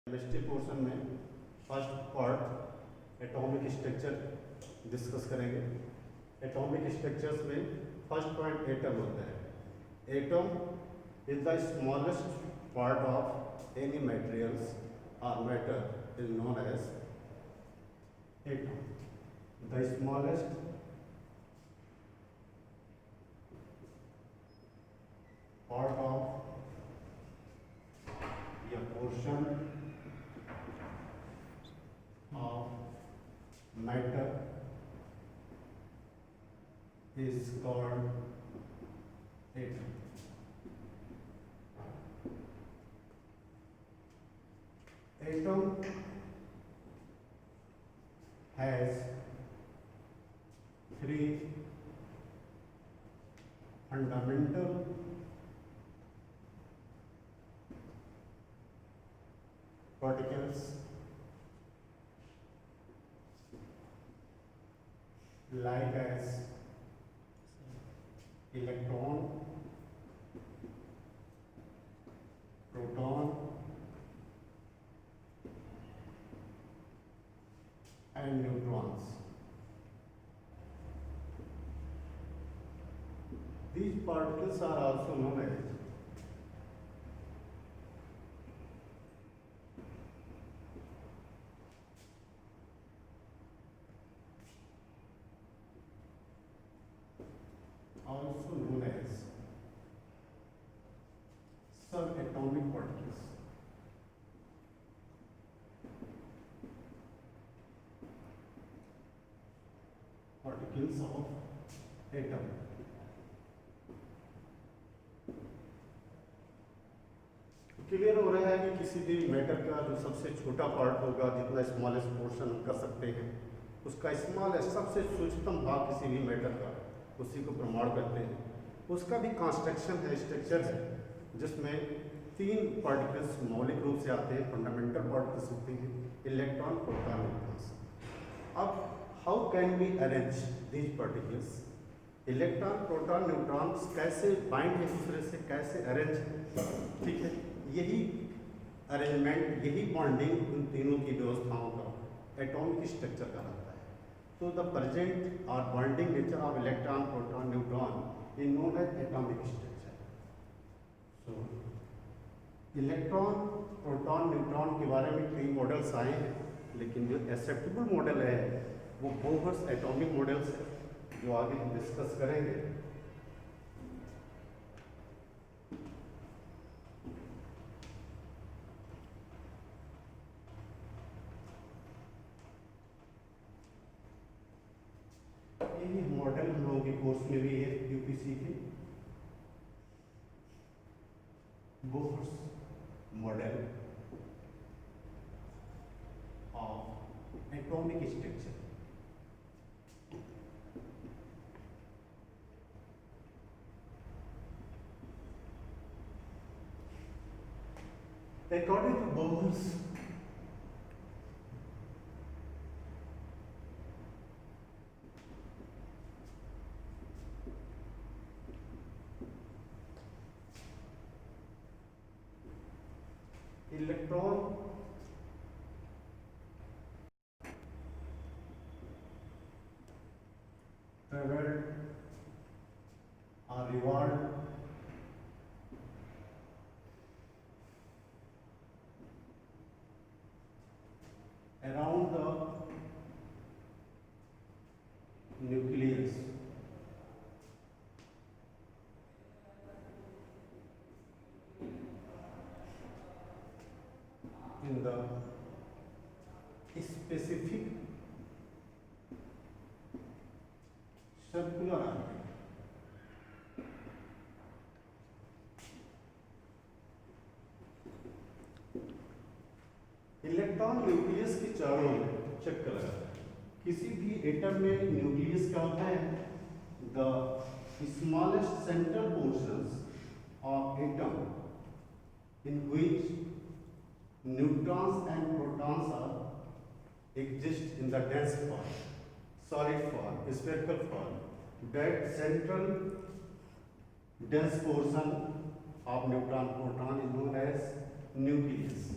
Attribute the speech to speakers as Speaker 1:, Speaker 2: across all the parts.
Speaker 1: Chemistry portion में first part atomic structure discuss करेंगे। Atomic structures में फर्स्ट पॉइंट एटम होता है। Atom is the smallest part of any materials और matter is known as atom. The smallest part of a portion of matter is called atom. Atom has three fundamental particles like as electron, proton and neutrons. These particles are also known as subatomic particles. Particles of atom. Clear हो रहा है कि किसी भी matter का जो सबसे छोटा पार्ट होगा, जितना स्मॉलेस्ट पोर्शन कर सकते हैं, उसका स्मॉलेस्ट सबसे सूक्ष्मतम भाग किसी भी मैटर का, उसी को प्रमाण करते हैं। उसका भी कंस्ट्रक्शन है, स्ट्रक्चर है, जिसमें तीन पार्टिकल्स मौलिक रूप से आते हैं, फंडामेंटल पार्टिकल्स होते हैं, इलेक्ट्रॉन, प्रोटॉन, न्यूट्रॉन्स। अब how can we arrange these particles? Electron, proton, neutrons कैसे बाइंड एक दूसरे से, कैसे अरेंज? ठीक है, यही अरेंजमेंट, यही बॉन्डिंग उन तीनों की व्यवस्थाओं का एटॉमिक स्ट्रक्चर कहलाता है। तो द प्रेजेंट और bonding nature of electron, proton, neutron is known as atomic structure. So electron, proton, neutron के बारे में कई मॉडल्स आए हैं, लेकिन जो एक्सेप्टेबल मॉडल है वो बोहर्स एटॉमिक मॉडल्स है, जो आगे हम डिस्कस करेंगे। यही मॉडल हम लोगों के कोर्स में भी है, यूपीसी के Bohr's model of atomic structure. According to Bohr's electron traveled or revolved around the nucleus in the specific circular orbit. Electron nucleus के चारों ओर चक्कर लगाता है। किसी भी एटम में न्यूक्लियस क्या होता है? The smallest central portions of atom in which neutrons and protons are exist in the dense form, solid form, spherical form. That central dense portion of neutron proton is known as nucleus.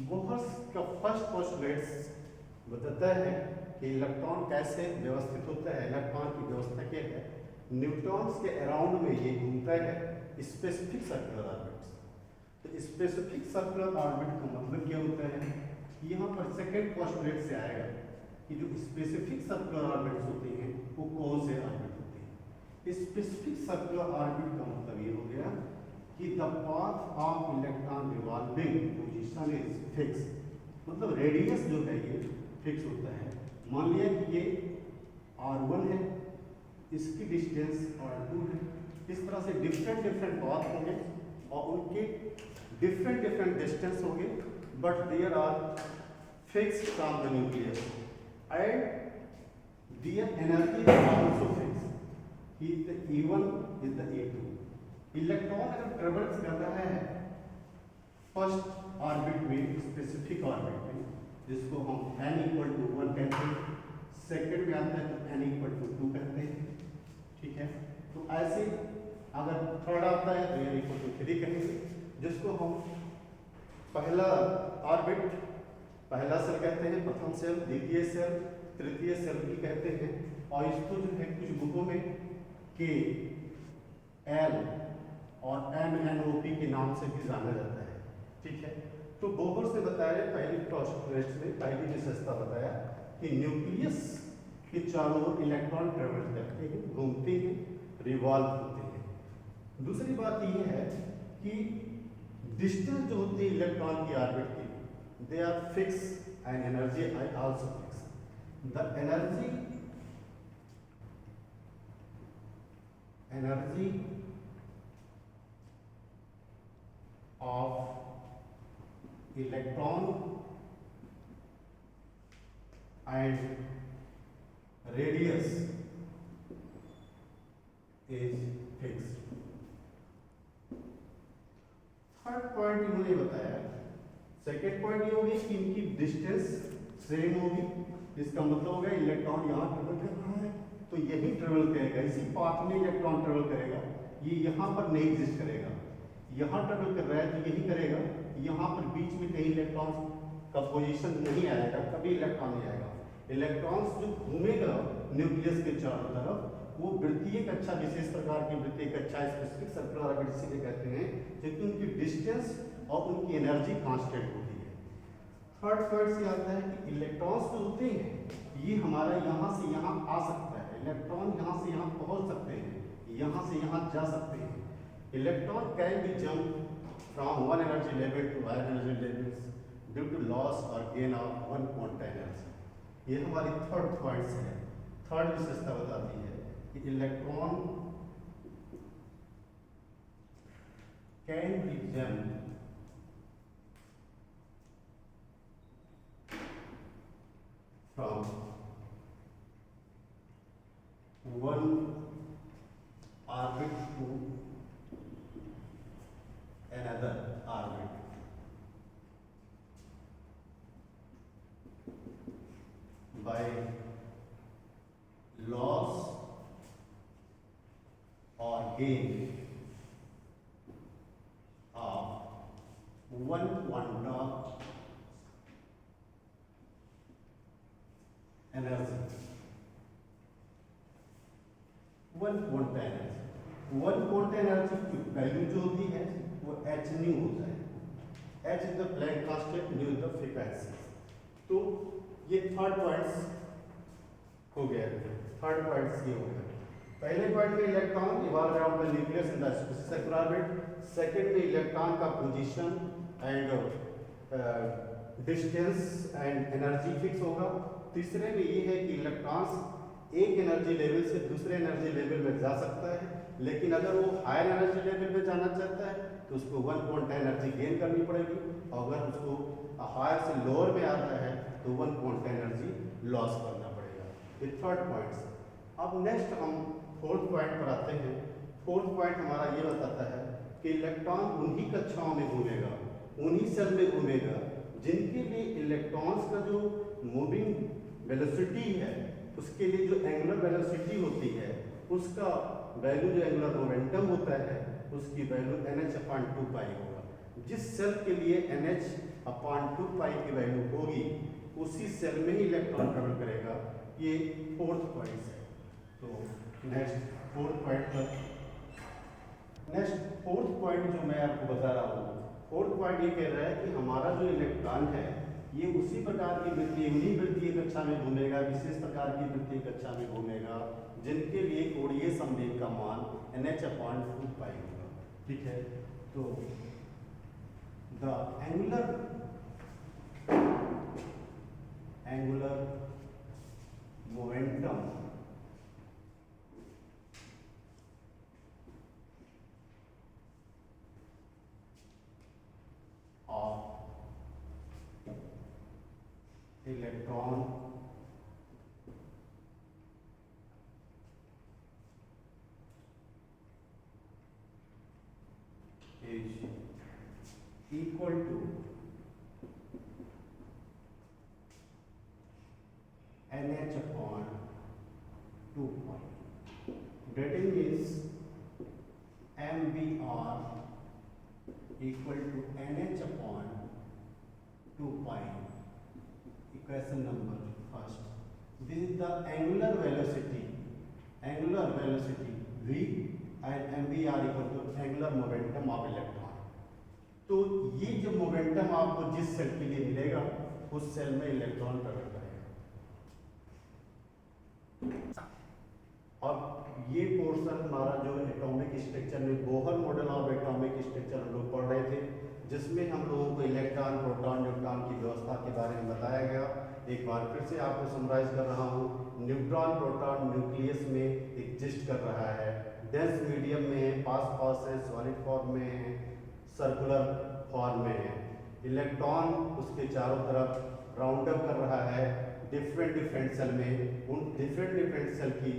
Speaker 1: Bohr's का first postulates बताता है कि electron कैसे व्यवस्थित होता है, electron की व्यवस्था क्या है। न्यूट्रॉन्स के अराउंड में ये घूमता है स्पेसिफिक सर्कुलर ऑर्बिट्स। तो स्पेसिफिक सर्कुलर ऑर्बिट का मतलब क्या होता है, यहाँ पर सेकेंड पोस्टुलेट से आएगा कि जो स्पेसिफिक सर्कुलर ऑर्बिट्स होती हैं वो कौन से ऑर्बिट होते हैं। स्पेसिफिक सर्कुलर ऑर्बिट का मतलब ये हो गया कि the path of electron revolving position is fix, मतलब रेडियस जो है ये फिक्स होता है। मान लिया कि ये r1 है, इसकी डिस्टेंस r2 है। इस तरह से डिफरेंट डिफरेंट पाथ होंगे और उनके डिफरेंट डिफरेंट डिस्टेंस होंगे, but there are fixed from the nucleus and their energy is also fix. The E1 is the E2। Electron अगर ट्रेवल्स कर रहा है फर्स्ट ऑर्बिट में, स्पेसिफिक ऑर्बिट में, जिसको हम n इक्वल टू 1 कहते हैं, सेकेंड में आता है तो n इक्वल टू 2 कहते हैं, ठीक है। तो ऐसे अगर थर्ड आता है तो n इक्वल टू 3 कहेंगे, जिसको हम पहला ऑर्बिट, पहला सेल कहते हैं, प्रथम सेल, द्वितीय सेल, तृतीय सेल भी कहते हैं। और इसको जो है कुछ बुकों में K, L और MNOP के नाम से भी जाना जाता है, ठीक है। तो बोहर्स ने बताया पहली पोस्टुलेट्स में पहली विशेषता बताया कि न्यूक्लियस के चारों ओर इलेक्ट्रॉन ट्रेवल करते हैं, घूमते हैं, रिवॉल्व होते हैं। दूसरी बात यह है कि डिस्टेंस जो होती है इलेक्ट्रॉन की ऑर्बिट की, they are fix and energy also fix. The energy of electron and radius is fixed। Third point इन्होंने बताया, सेकेंड पॉइंट ये होगी कि इनकी डिस्टेंस सेम होगी। इसका मतलब होगा इलेक्ट्रॉन यहाँ ट्रेवल कर रहा है तो यही ट्रेवल करेगा, इसी पाथ में इलेक्ट्रॉन ट्रेवल करेगा, ये यहाँ पर नहीं एग्जिस्ट करेगा। यहाँ ट्रेवल कर रहा है तो यही करेगा, यहाँ पर बीच में कहीं इलेक्ट्रॉन का पोजीशन नहीं आएगा, कभी इलेक्ट्रॉन नहीं आएगा। इलेक्ट्रॉन्स जो घूमेगा न्यूक्लियस के चारों तरफ वो वृत्तीय कक्षा, विशेष प्रकार की वृत्तीय कक्षा, स्पेसिफिक सर्कुलर ऑर्बिट इसीलिए कहते हैं क्योंकि उनकी डिस्टेंस और उनकी एनर्जी कांस्टेंट होती है। थर्ड पॉइंट से आता है कि इलेक्ट्रॉन्स जो होते हैं ये हमारा यहाँ से यहाँ आ सकता है, इलेक्ट्रॉन यहाँ से यहाँ पहुँच सकते हैं, यहाँ से यहाँ जा सकते हैं। Electron can be jump from one energy level to higher energy levels due to loss और gain of one quantum energy. ये हमारी थर्ड पॉइंट्स है। थर्ड विशेषता बताती है कि electron can be jump from one orbit to another orbit by loss or gain of one quantum energy। One quantum energy की value जो होती है वो h न्यू होता है। h is the plank constant, new is the frequency. तो ये third points हो गया। थर्ड पॉइंट्स ये हो गया। पहले पॉइंट में electron revolve around the nucleus in the specific circular orbit. Second में इलेक्ट्रॉन का position and distance and energy fix होगा। तीसरे में ये है कि इलेक्ट्रॉन्स एक एनर्जी लेवल से दूसरे एनर्जी लेवल में जा सकता है, लेकिन अगर वो हायर एनर्जी लेवल में जाना चाहता है तो उसको वन क्वांटम एनर्जी गेन करनी पड़ेगी, और अगर उसको हायर से लोअर में आता है तो वन क्वांटम एनर्जी लॉस करना पड़ेगा। ये थर्ड पॉइंट्स। अब नेक्स्ट हम फोर्थ पॉइंट पर आते हैं। फोर्थ पॉइंट हमारा ये बताता है कि इलेक्ट्रॉन उन्हीं कक्षाओं में घूमेगा, उन्हीं सेल में घूमेगा जिनके लिए इलेक्ट्रॉन्स का जो मूविंग वेलोसिटी है, उसके लिए जो एंगुलर वेलोसिटी होती है, उसका वैल्यू जो एंगुलर मोमेंटम होता है उसकी वैल्यू NH/2 पाई होगा। जिस सेल के लिए NH/2 की वैल्यू होगी उसी सेल में ही इलेक्ट्रॉन ट्रेवल करेगा। ये फोर्थ पॉइंट है। तो नेक्स्ट फोर्थ पॉइंट जो मैं आपको बता रहा हूँ, फोर्थ पॉइंट ये कह रहा है कि हमारा जो इलेक्ट्रॉन है ये उसी प्रकार की वृत्तीय उन्हीं वृत्तीय कक्षा में घूमेगा, विशेष प्रकार की वृत्तीय कक्षा में घूमेगा जिनके लिए कोणीय संवेग का मान NH/2 होगा। ठीक है, तो the angular momentum of electron is equal to NH/2 that means MBR equal to NH/2 equation number first. This is the angular velocity V and MBR equal to angular momentum of electron. तो ये जो momentum आपको जिस cell के लिए मिलेगा उस cell में इलेक्ट्रॉन ट्रेवल करेगा। अब ये पोर्शन हमारा जो एटॉमिक स्ट्रक्चर में Bohr model of atomic structure हम लोग पढ़ रहे थे, जिसमें हम लोगों को इलेक्ट्रॉन, प्रोटॉन, न्यूट्रॉन की व्यवस्था के बारे में बताया गया। एक बार फिर से आपको समराइज कर रहा हूँ। न्यूट्रॉन, प्रोटॉन न्यूक्लियस में एग्जिस्ट कर रहा है, डेंस मीडियम में है, पास है, सॉलिड फॉर्म में है, सर्कुलर फॉर्म में है। इलेक्ट्रॉन उसके चारों तरफ राउंड अप कर रहा है डिफरेंट सेल में। उन डिफरेंट सेल की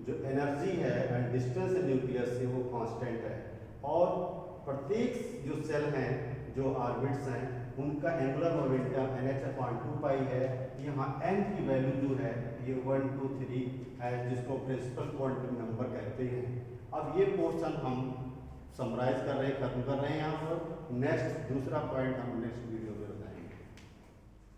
Speaker 1: जो एनर्जी है एंड डिस्टेंस न्यूक्लियस से वो कांस्टेंट है, और प्रत्येक जो सेल हैं, जो ऑर्बिट्स हैं, उनका एंगुलर मोमेंटम NH/2 है। यहाँ n की वैल्यू जो है ये 1 2 3 है, जिसको प्रिंसिपल क्वांटम नंबर कहते हैं। अब ये पोर्शन हम समराइज कर रहे हैं, खत्म कर रहे हैं यहाँ पर। नेक्स्ट दूसरा पॉइंट हम नेक्स्ट वीडियो में